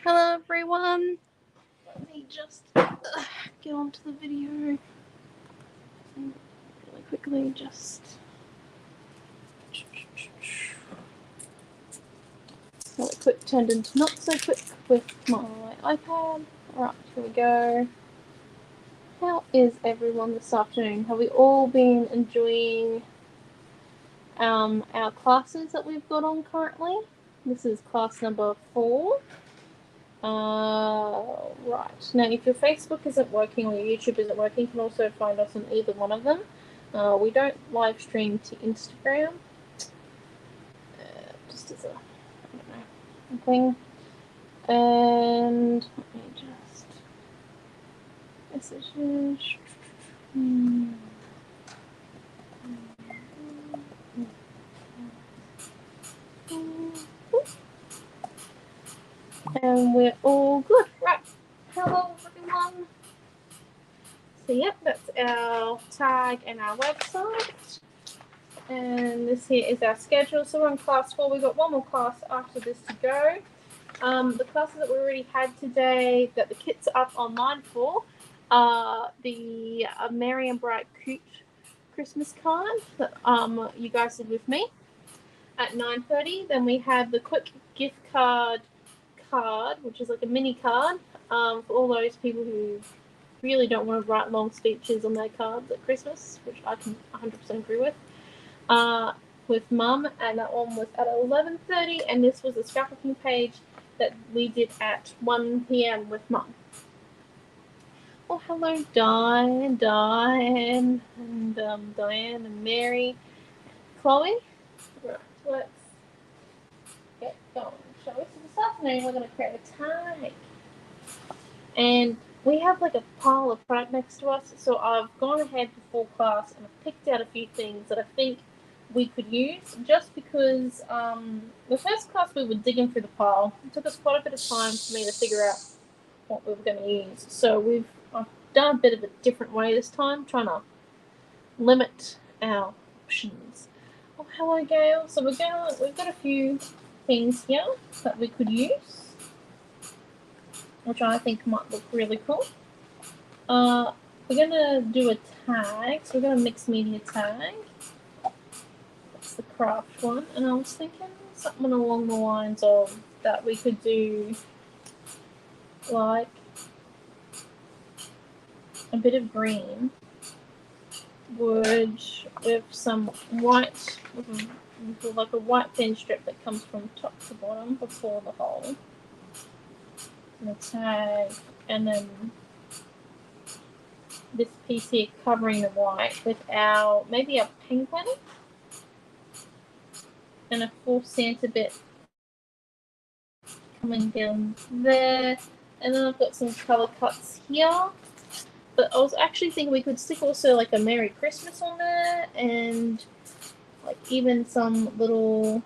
Hello everyone. Let me just get onto the video really quickly. Just really quick turned into not so quick with my iPad. Alright, here we go. How is everyone this afternoon? Have we all been enjoying our classes that we've got on currently? This is class number 4. Right. Now, if your Facebook isn't working or your YouTube isn't working, you can also find us on either one of them. We don't live stream to Instagram. Just as a, I don't know, thing. And let me just messages. And we're all good. Right. Hello, everyone. So, yep, that's our tag and our website. And this here is our schedule. So, we're on class 4. We've got one more class after this to go. The classes that we already had today that the kits are up online for are the Merry and Bright Cute Christmas card that you guys did with me at 9:30. Then we have the quick gift card, which is like a mini card for all those people who really don't want to write long speeches on their cards at Christmas, which I can 100% agree with Mum, and that one was at 11:30, and this was a scrapbooking page that we did at 1 p.m. with Mum. Oh, hello, Diane, and Diane and Mary, Chloe. Right, let's get going, shall we? So this afternoon we're going to create a tag, and we have like a pile of product next to us, so I've gone ahead before class and I've picked out a few things that I think we could use, just because the first class we were digging through the pile. It took us quite a bit of time for me to figure out what we were going to use. So I've done a bit of a different way this time, trying to limit our options. Oh, hello, Gail. So we've got a few things here that we could use, which I think might look really cool. We're going to do a tag, so we're going to mix media tag. The craft one, and I was thinking something along the lines of that we could do like a bit of green wood with some white, with like a white thin strip that comes from top to bottom before the hole, and a tag, and then this piece here covering the white with maybe a penguin and a full Santa bit coming down there, and then I've got some colour cuts here. But I was actually thinking we could stick also like a Merry Christmas on there, and like even some little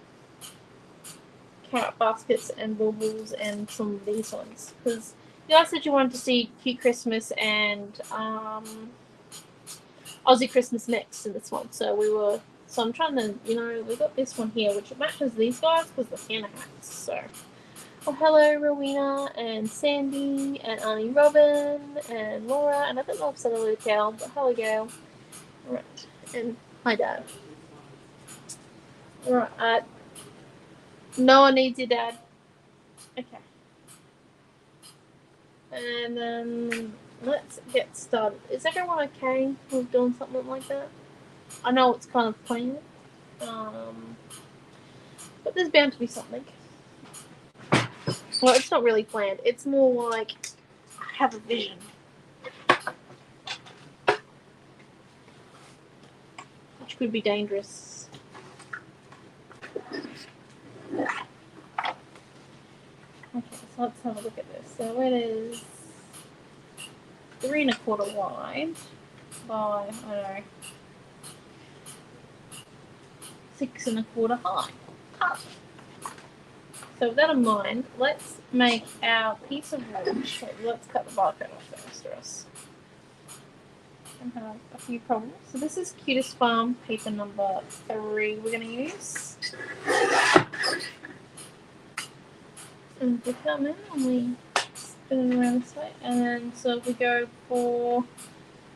carrot baskets and baubles and some of these ones, because you guys said you wanted to see Cute Christmas and Aussie Christmas mix in this one, so I'm trying to, we got this one here which matches these guys because the Santa hats. So, oh, hello, Rowena and Sandy and Auntie Robin and Laura, and I don't know if I said hello to Gail, but hello, Gail. Alright, and hi, Dad. Alright, no one needs your dad. Okay. And then let's get started. Is everyone okay with doing something like that? I know it's kind of planned, but there's bound to be something. Well, it's not really planned. It's more like I have a vision. Which could be dangerous. Okay, so let's have a look at this. So it is 3 1/4 wide by, I don't know, 6 1/4 high. So with that in mind, let's make our piece of wood. Let's cut the barcode off first for us. I have a few problems. So this is Cutest Farm paper number 3 we're going to use. And we come in and we spin it around this way. And then, so if we go for,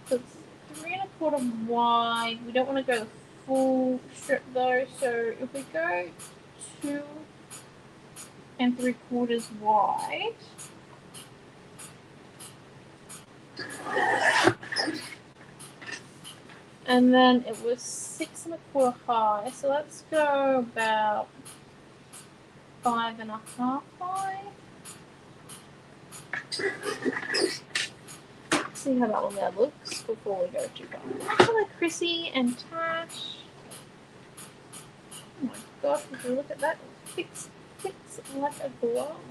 so it's 3¼ wide. We don't want to go the full strip though. So if we go 2¾ wide. And then it was 6¼ high. So let's go about 5½ high. See how that one there looks before we go too far. Hello, Chrissy and Tash. Oh my gosh, would you look at that? Fits like a glove.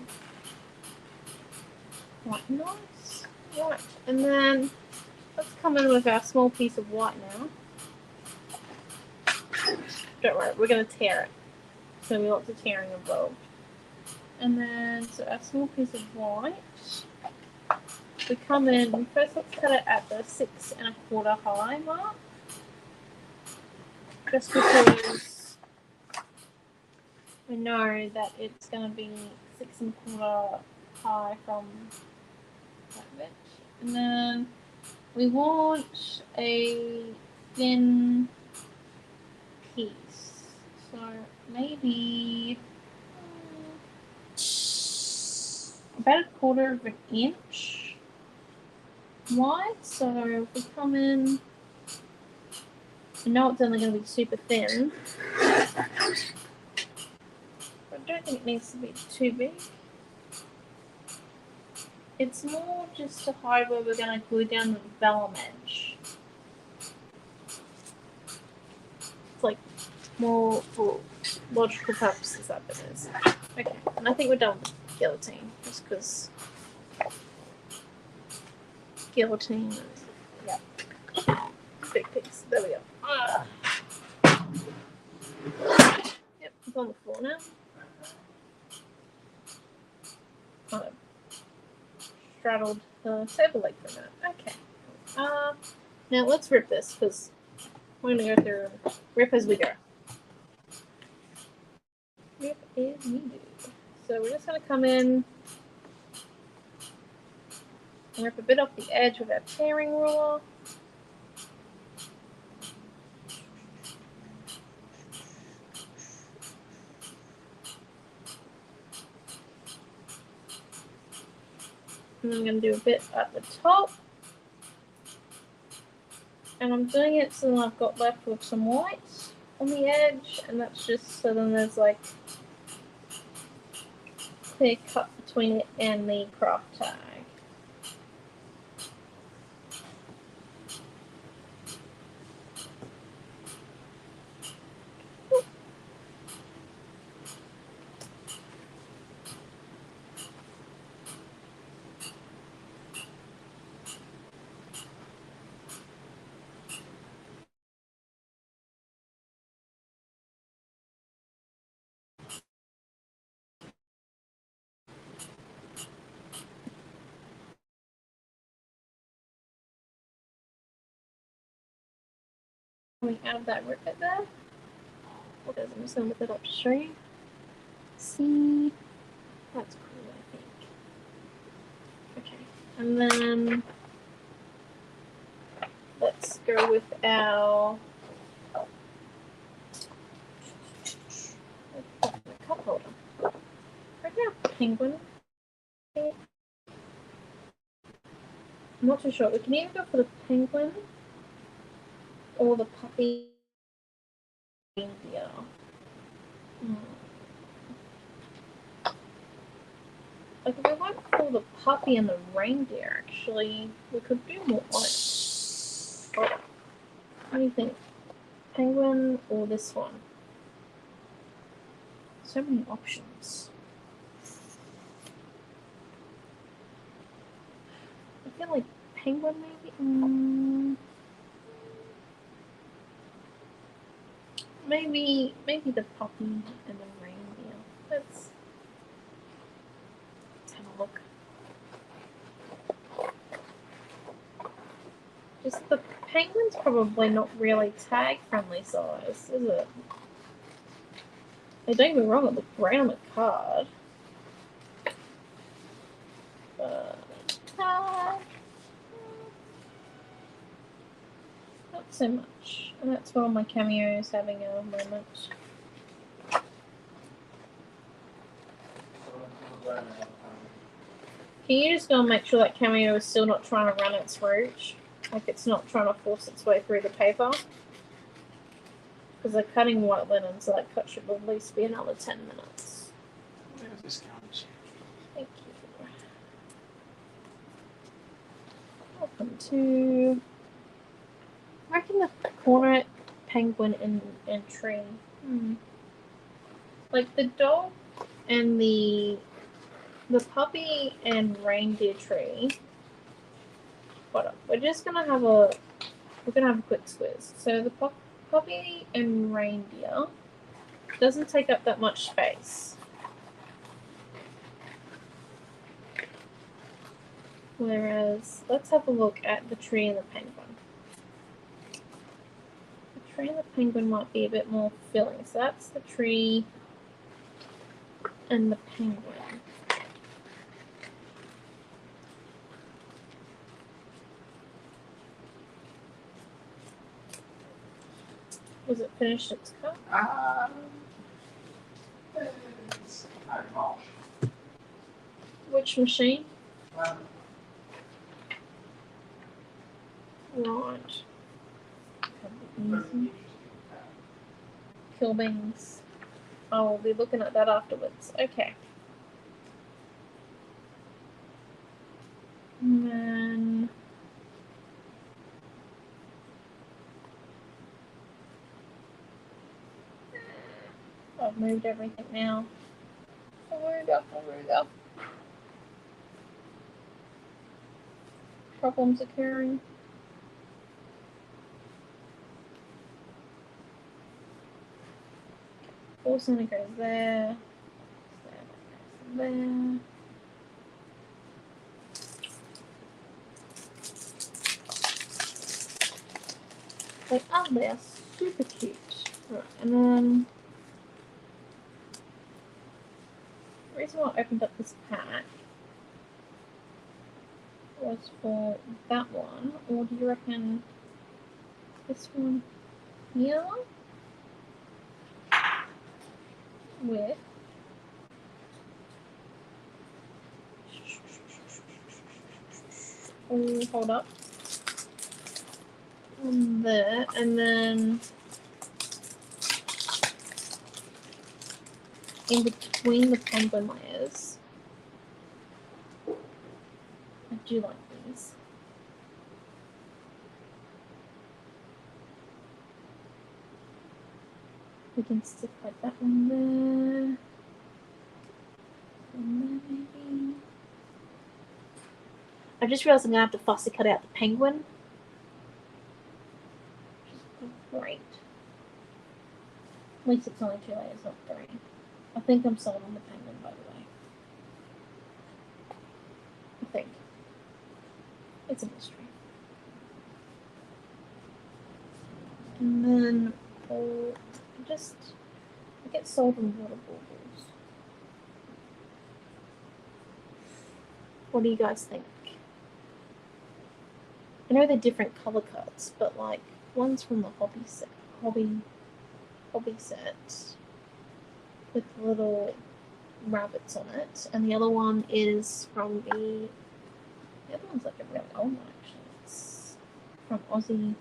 Right, nice. Right, and then let's come in with our small piece of white now. Don't worry, we're going to tear it. So there'll be lots of tearing involved. And then, so our small piece of white. We come in, first let's cut it at the 6¼ high mark. Just because we know that it's going to be 6¼ high from that bit. And then we want a thin piece. So maybe about 1/4 inch wide. So if we come in, I know it's only going to be super thin, but I don't think it needs to be too big. It's more just to hide where we're going to glue down the vellum edge. It's like more for logical purposes that it is. Okay, and I think we're done with guillotine, just because guillotine is, yeah, big piece. There we go. Yep, it's on the floor now. Kind of straddled the table leg for a minute. Okay. Now let's rip this, because we're going to go through and rip as we go. Rip as we do. So we're just going to come in and rip a bit off the edge with our tearing ruler. And I'm going to do a bit at the top. And I'm doing it so that I've got left with some white on the edge, and that's just so then there's like clear cut between it and the craft tag. Coming out of that rivet there. I'm just going to lift it up to show you. See? That's cool, I think. Okay, and then let's go with our cup holder. Right now, penguin. I'm not too sure. We can either go for the penguin or the puppy reindeer. Like if we went for the puppy and the reindeer, actually, we could do more on it. What do you think? Penguin or this one? So many options. I feel like penguin maybe? Maybe the puppy and the reindeer. Let's have a look. Just the penguin's probably not really tag friendly size, is it? Don't get me wrong, it looked great on the card. tag. Not so much. And that's where all my cameos having a moment. Can you just go and make sure that cameo is still not trying to run its route? Like it's not trying to force its way through the paper? Because they're cutting white linen, so that cut should at least be another 10 minutes. Discount. Thank you. Welcome to... I reckon the corner penguin and tree. Like the dog and the puppy and reindeer tree. Hold up. We're gonna have a quick squiz. So the puppy and reindeer doesn't take up that much space. Whereas, let's have a look at the tree and the penguin. The tree and the penguin might be a bit more filling. So that's the tree and the penguin. Was it finished its cut? Which machine? Right. Kill beans. Oh, we'll be looking at that afterwards. Okay. And then... I've moved everything now. Where we go? Problems occurring. Also gonna go there. There. They are super cute. Right, and then the reason why I opened up this pack was for that one, or do you reckon this one here with hold up there, and then in between the penguin layers. I do like these. We can stick like that one there. And there maybe. I just realized I'm gonna have to fussy cut out the penguin. Great. At least it's only 2 layers, not 3. I think I'm sold on the penguin, by the way. I think. It's a mystery. And then I get sold on water baubles. What do you guys think? I know they're different color cuts, but like one's from the hobby set with little rabbits on it, and the other one is from the other one's like a really old one actually. It's from Aussie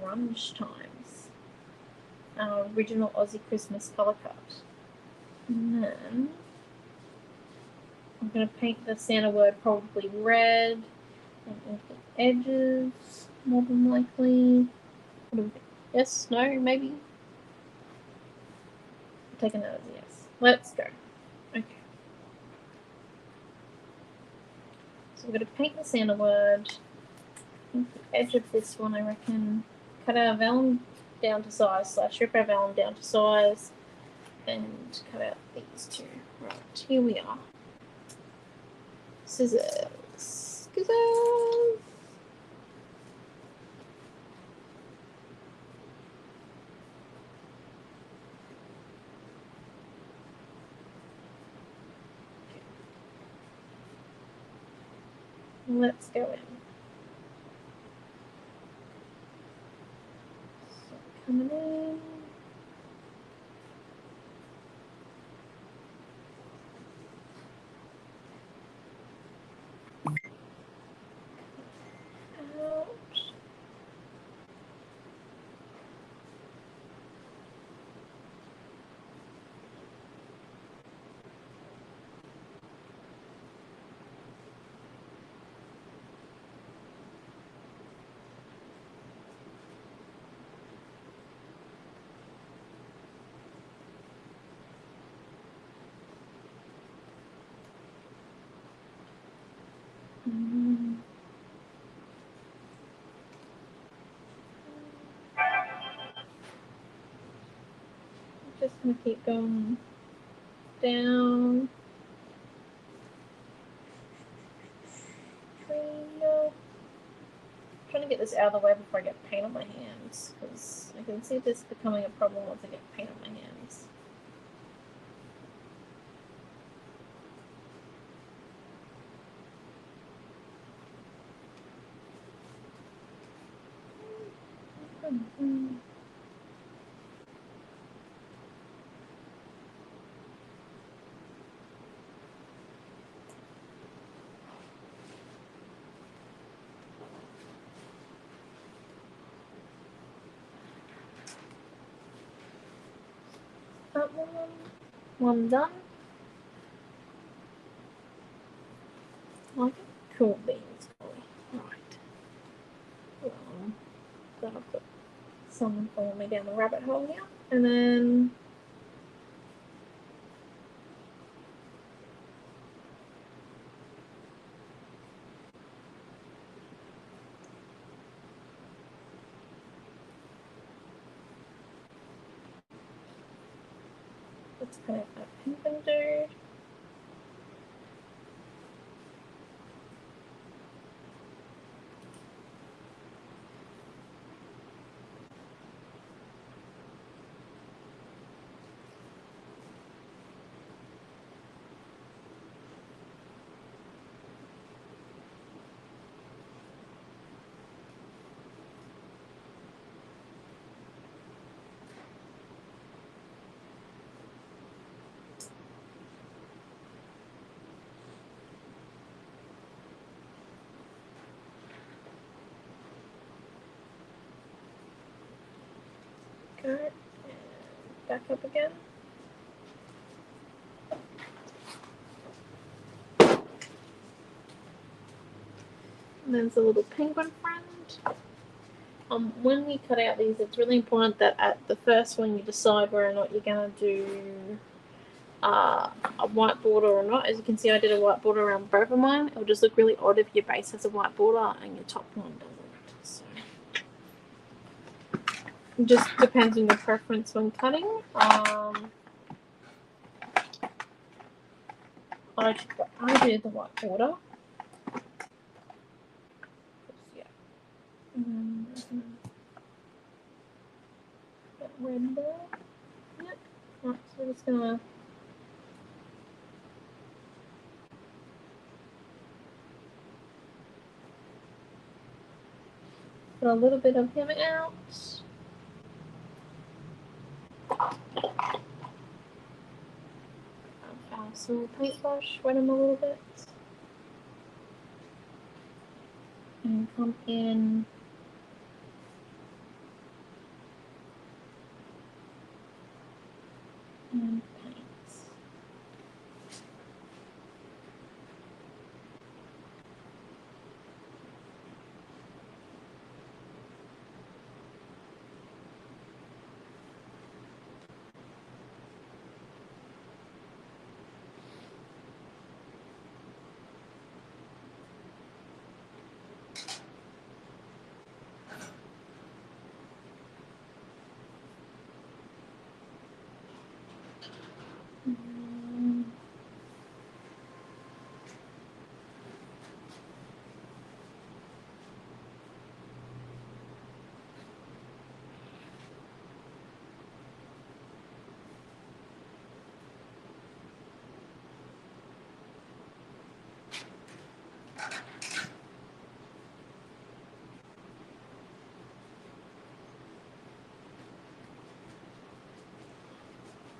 Grunge Times. Original Aussie Christmas color cut. And then I'm gonna paint the Santa word probably red and ink the edges more than likely. What do we think? Yes, no, maybe? I'm taking that as a yes. Let's go. Okay. So we're going to paint the Santa word. Ink the edge of this one, I reckon. Cut our vellum down to size, / strip our vellum down to size, and cut out these two. Right, here we are. Scissors. Scissors. Let's go in. So coming in. Out. Just gonna keep going down. Trying to get this out of the way before I get paint on my hands, because I can see this becoming a problem once I get paint on my hands. That one done. Okay, cool beans. Right. Gotta put someone follow me down the rabbit hole here, and then let's connect that penguin dude. Go and back up again. And there's a little penguin friend. When you cut out these, it's really important that at the first one you decide whether or not you're going to do a white border or not. As you can see, I did a white border around both of mine. It'll just look really odd if your base has a white border and your top one doesn't. So it just depends on your preference when cutting. I did the white border. Yeah. That red there. Yep. Right, so we're just gonna put a little bit of him out. Our small paintbrush, wet him a little bit. And come in and paint.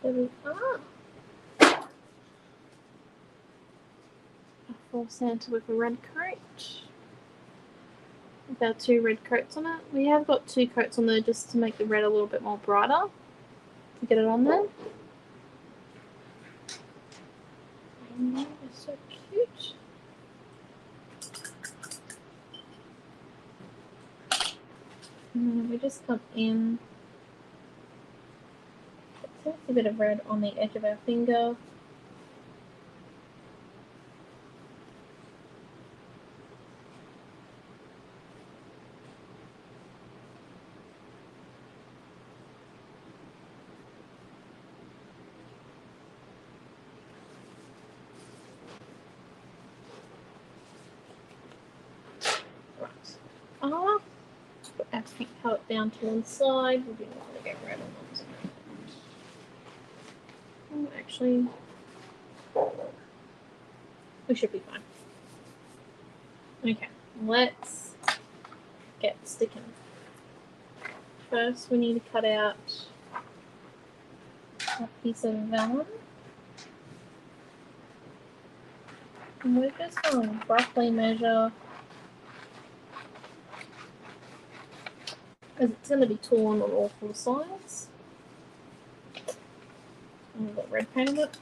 There we are. A full Santa with a red coat. With our 2 red coats on it. We have got 2 coats on there just to make the red a little bit more brighter. To get it on there. And that is so cute. And then we just come in. Put a bit of red on the edge of our finger. Put our pink palette down to one side. We do not want to get red on them. Actually, we should be fine. Okay, let's get sticking. First, we need to cut out a piece of vellum. And we're just going to roughly measure, because it's going to be torn on all 4 sides. And we've got red paint on it.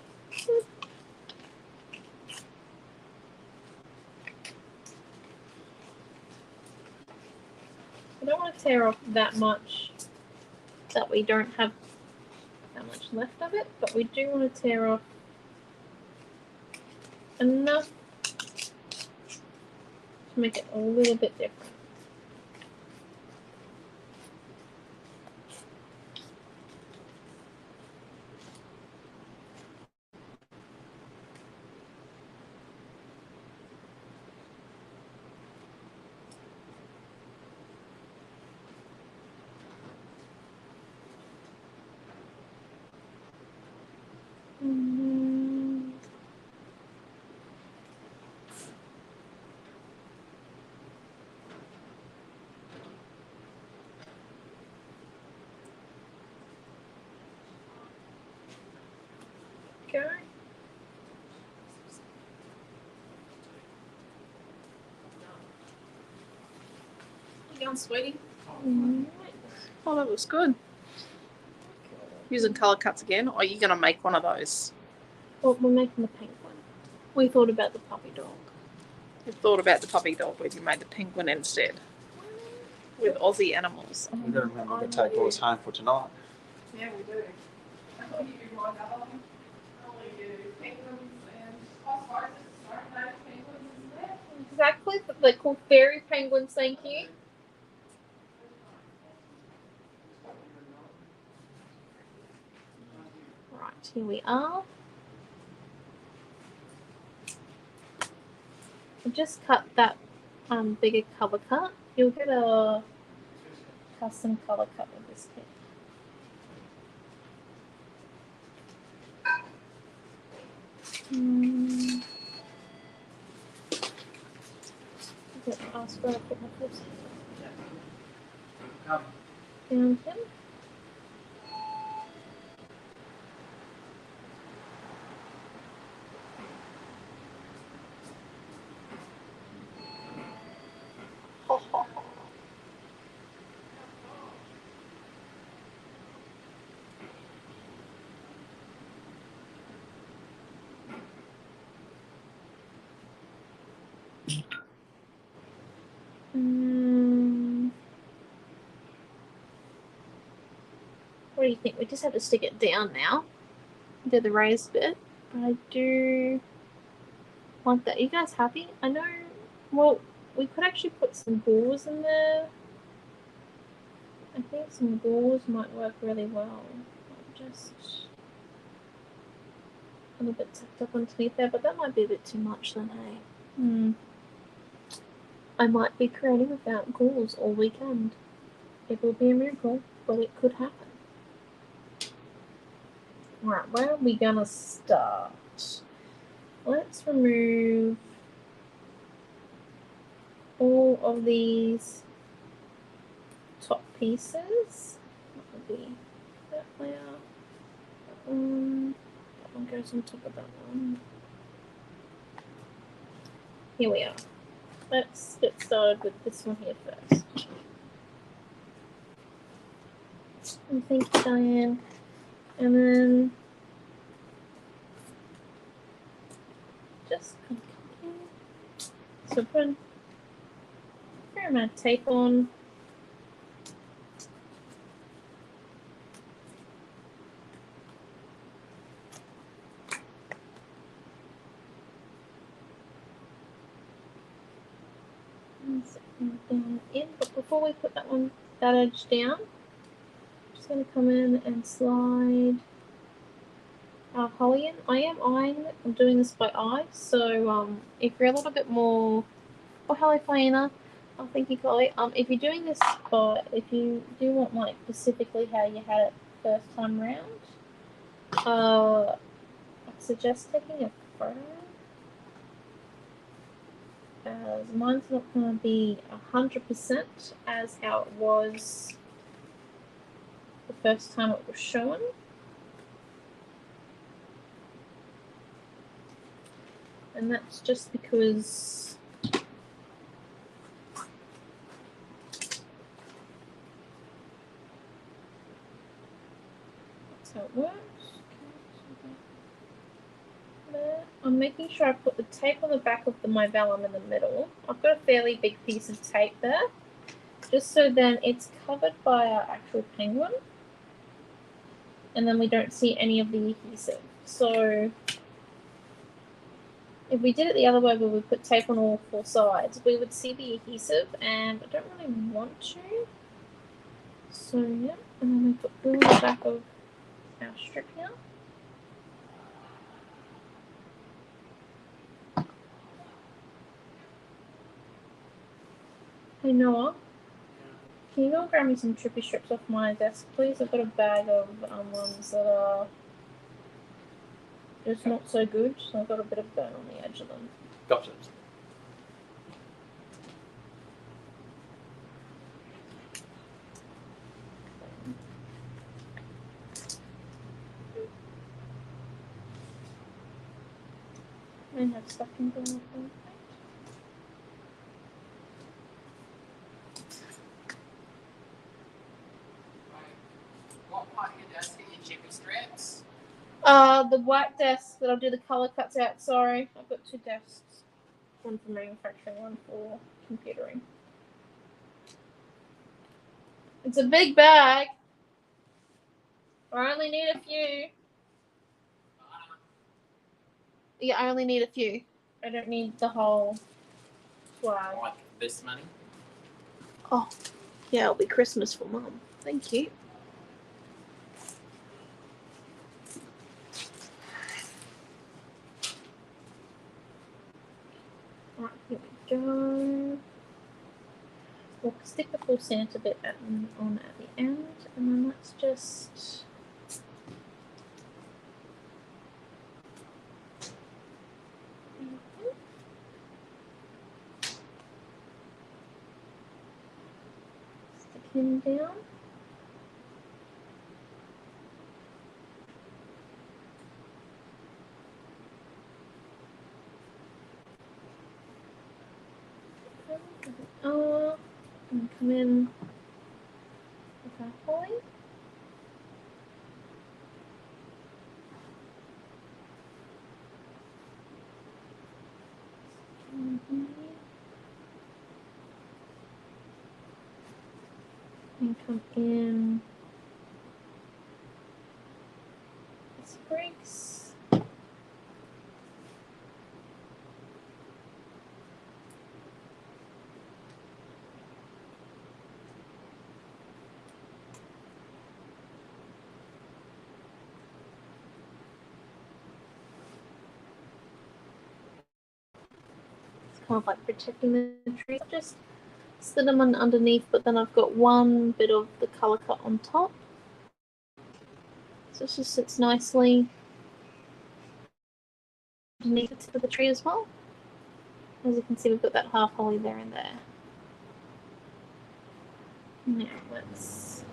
I don't want to tear off that much that we don't have that much left of it, but we do want to tear off enough to make it a little bit different. Go. You going, sweetie? Oh, that looks good. Using colour cuts again, or are you going to make one of those? Well, we're making the pink one. We thought about the puppy dog. You thought about the puppy dog, but you made the pink one instead. With Aussie animals. We've got to remember to take all this home for tonight. Yeah, we do. Exactly. They're called fairy penguins, thank you. Right, here we are. I just cut that bigger color cut. You'll get a custom color cut with this kit. Ask where I put my clips down him. What do you think? We just have to stick it down now. Do the raised bit. But I do want that. Are you guys happy? I know. Well, we could actually put some gauze in there. I think some gauze might work really well. Just a little bit tucked up underneath there, but that might be a bit too much then, hey? I might be creating without gauze all weekend. It will be a miracle, but it could happen. Alright, where are we gonna start? Let's remove all of these top pieces. That would be that layer, That one goes on top of that one. Here we are. Let's get started with this one here first. And thank you, Diane. And then just come here. So put a fair amount of tape on. Down in, but before we put that edge down, I'm just going to come in and slide our holly in. I am eyeing it. I'm doing this by eye, so if you're a little bit more, oh hello Fiona, oh thank you Chloe. If you're doing this if you do want like specifically how you had it first time round, I suggest taking a photo. As mine's not going to be 100% as how it was the first time it was shown. And that's just because that's how it works. I'm making sure I put the tape on the back of my vellum in the middle. I've got a fairly big piece of tape there, just so then it's covered by our actual penguin, and then we don't see any of the adhesive. So if we did it the other way where we put tape on all four sides, we would see the adhesive, and I don't really want to. So yeah, and then we put glue on the back of our strip here. Hey Noah, can you go grab me some trippy strips off my desk, please? I've got a bag of ones that are just not so good, so I've got a bit of burn on the edge of them. Got it. I have stuff in there. What part of your desk are your chippy strips? The white desk that I'll do the colour cuts out. Sorry, I've got two desks. One for manufacturing, one for computering. It's a big bag. I only need a few. Yeah, I only need a few. I don't need the whole swag. Like this many? Oh, yeah, it'll be Christmas for Mum. Thank you. Right, here we go. We'll stick the full Santa bit on at the end, and then let's just stick him down. And come in with our holly. And come in sprigs. Kind of like protecting the tree. I've just slid them underneath, but then I've got one bit of the colour cut on top. So it just sits nicely underneath the tip of the tree as well. As you can see, we've got that half holly there and there. Now let's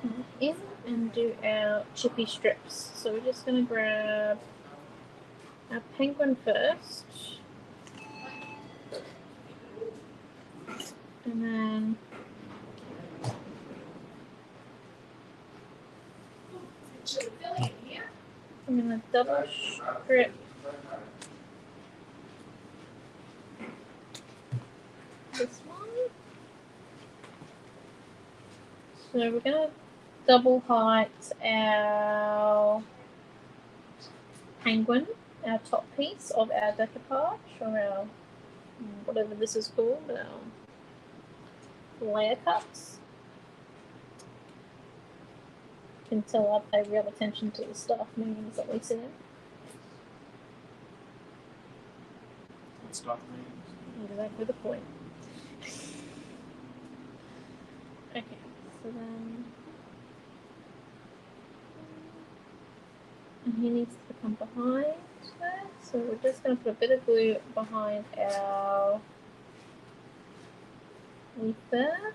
come in and do our chippy strips. So we're just going to grab our penguin first. And then I'm going to double strip this one. So we're going to double height our penguin, our top piece of our decoupage, or our whatever this is called, our layer cuts. You can tell I pay real attention to the staff meetings that we sit in. Staff meetings. Exactly the point. Okay, so then and he needs to come behind there. So we're just going to put a bit of glue behind our leaf there.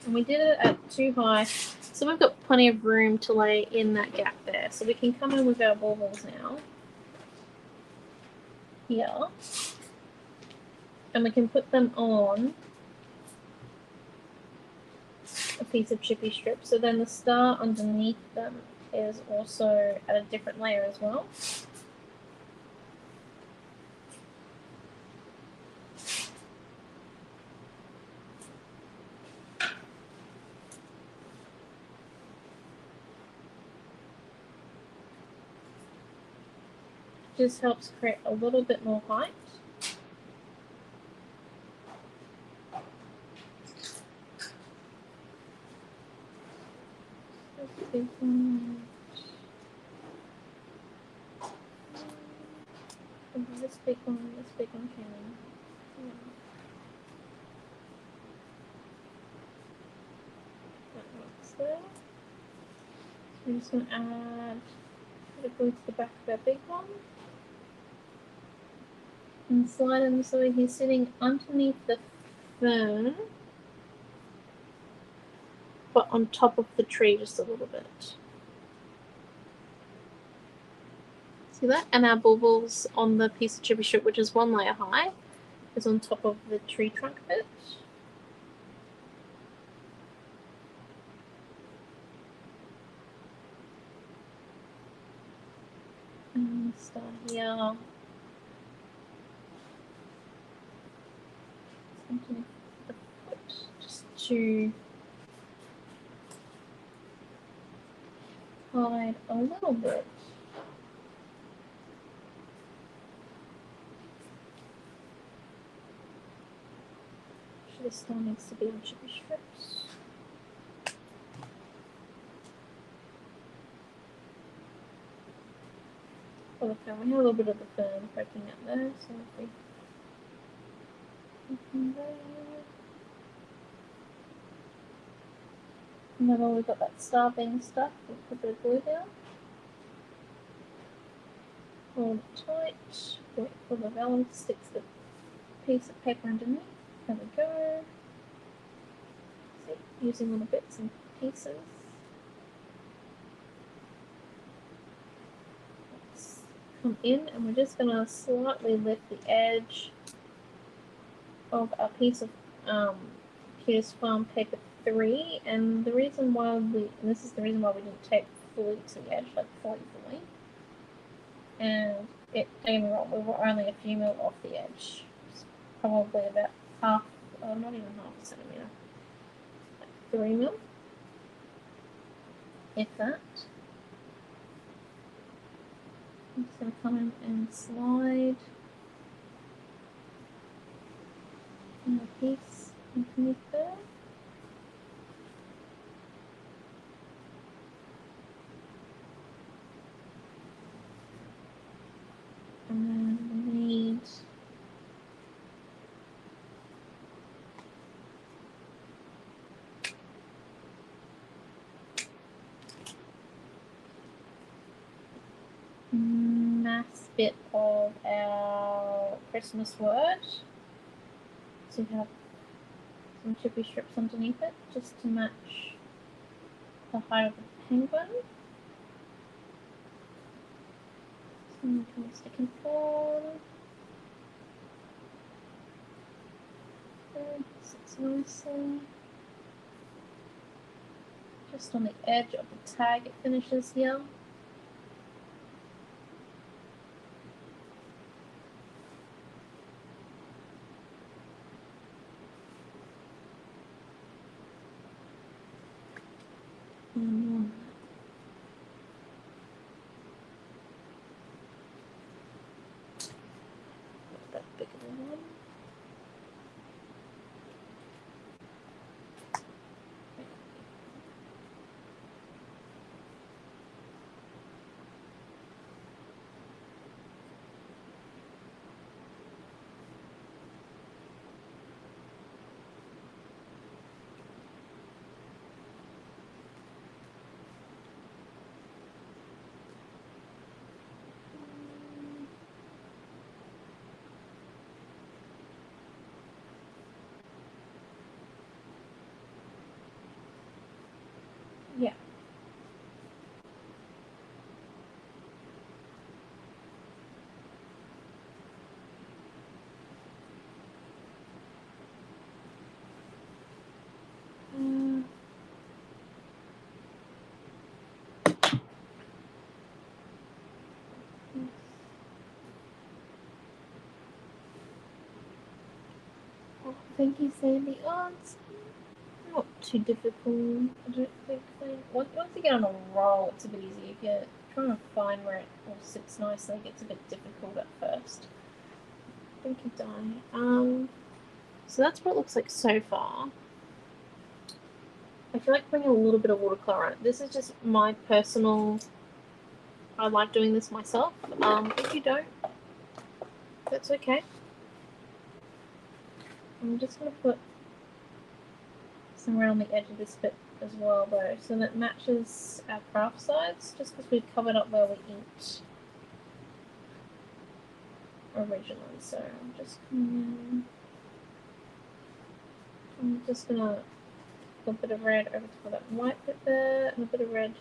And we did it at too high, so we've got plenty of room to lay in that gap there. So we can come in with our baubles now here, and we can put them on a piece of chippy strip. So then the star underneath them is also at a different layer as well. Just helps create a little bit more height. This big one can. Yeah. That works there. So we're just going to add a bit of glue to the back of our big one. And slide him so he's sitting underneath the fern, but on top of the tree just a little bit. See that? And our baubles on the piece of chippy strip, which is one layer high, is on top of the tree trunk bit. And start here. Underneath the foot, just to hide a little bit. This still needs to be on chippy strips. For the fern, we have a little bit of the fern poking out there, so if we open there. And then we've got that star being stuck, we'll put a bit of glue down. Hold it tight, wait for the vellum to stick to the piece of paper underneath. There we go. See, using little bits and pieces. Let's come in and we're just going to slightly lift the edge of our piece of Cutest Farm paper 3, and the reason why and this is the reason why we didn't tape fully to the edge, like fully. And don't get me wrong, we were only a few mil off the edge. It's probably about half, or not even half a centimetre. Like 3 mil. If that. I'm just going to come in and slide in the piece underneath there. And then we need last bit of our Christmas word. So we have some chippy strips underneath it just to match the height of the penguin. Some kind of stick and fall. Sits nicely. Just on the edge of the tag it finishes here. And that bigger one. Yeah. Oh, thank you, Sandy. Oh, it's not too difficult, I don't think. Once you get on a roll, it's a bit easier. If you're trying to find where it all sits nicely, it gets a bit difficult at first. Thank you, Di. So that's what it looks like so far. I feel like putting a little bit of watercolor on it. This is just my personal. I like doing this myself. If you don't, that's okay. I'm just gonna put some around the edge of this bit as well, though, so that matches our craft sides. Just because we've covered up where we inked originally, so I'm just gonna put a bit of red over top of that white bit there, and a bit of red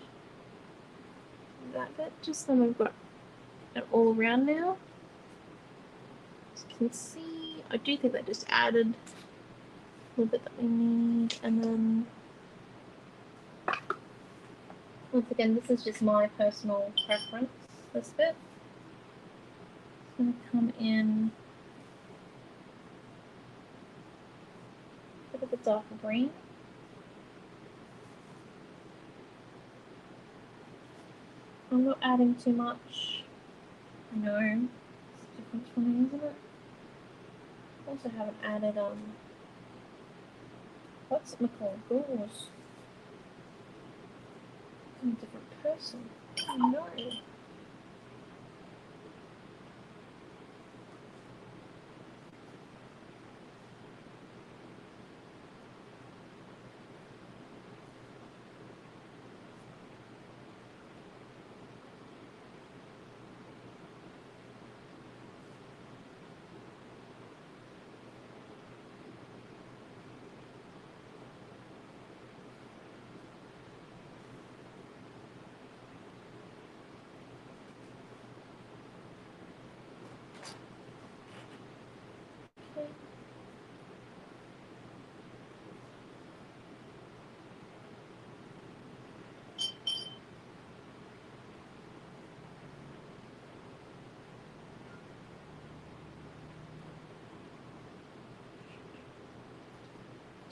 that bit, just so we've got it all around now. As you can see, I do think that just added a little bit that we need, and then once again, this is just my personal preference, this bit. It's going to come in a bit of a darker green. I'm not adding too much. I know, it's different for me, isn't it? Also haven't added, what's it called? Gauze. I'm a different person. Oh no. Okay.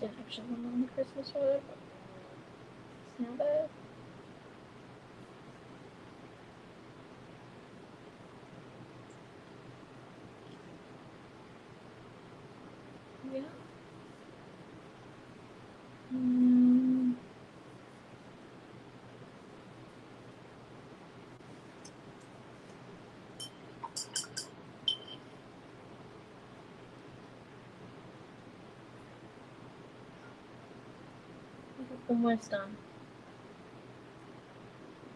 Didn't actually want on the Christmas word, but it's not bad. Yeah. Almost done.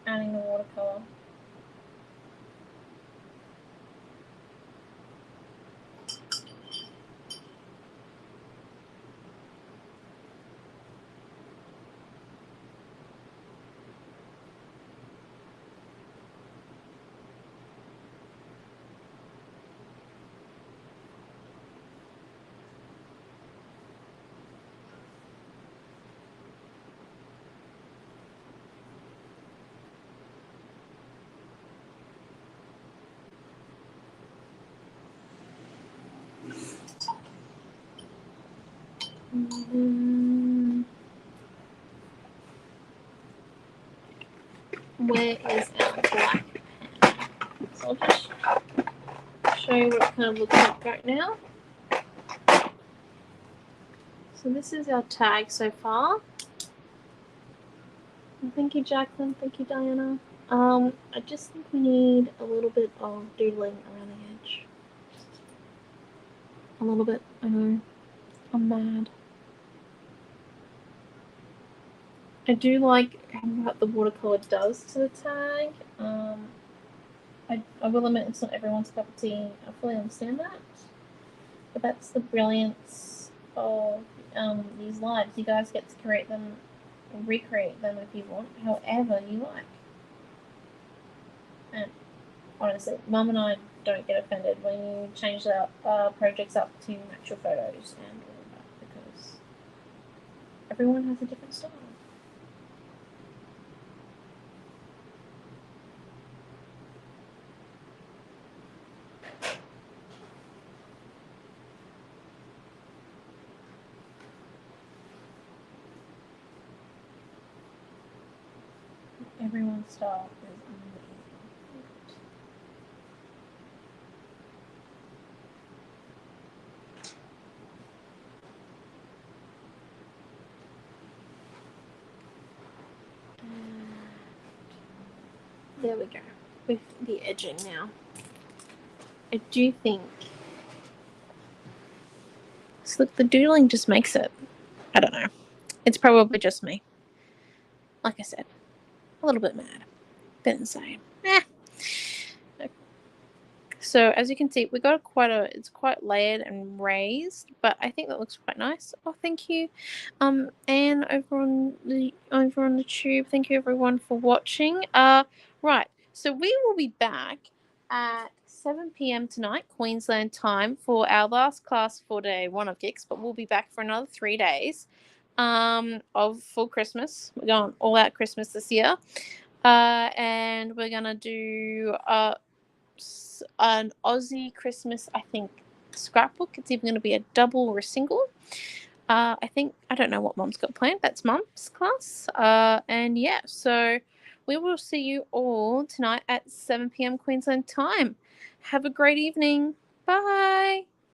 Adding the watercolor. where is our black pen? So I'll just show you what it kind of looks like right now. So this is our tag so far. Thank you, Jacqueline. Thank you, Diana. I just think we need a little bit of doodling around the edge. A little bit. I know. I'm mad. I do like what the watercolor does to the tag. I will admit it's not everyone's cup of tea. I fully understand that. But that's the brilliance of these lives. You guys get to create them, recreate them if you want, however you like. And honestly, Mum and I don't get offended when you change our projects up to match your photos and all of that, because everyone has a different style. Everyone's style is amazing. There we go, with the edging now. I do think, so look, the doodling just makes it, I don't know, it's probably just me. Like I said, a little bit mad, bit insane. So as you can see, we got it's quite layered and raised, but I think that looks quite nice. Oh, thank you, and over on the tube. Thank you everyone for watching. Right, so we will be back at 7 p.m. tonight, Queensland time, for our last class for day 1 of GICS, but we'll be back for another 3 days of full Christmas. We're going all out Christmas this year, and we're gonna do an Aussie Christmas, I think, scrapbook. It's even going to be a double or a single. I don't know what Mum's got planned. That's Mum's class. And yeah, so we will see you all tonight at 7 p.m. Queensland time. Have a great evening. Bye.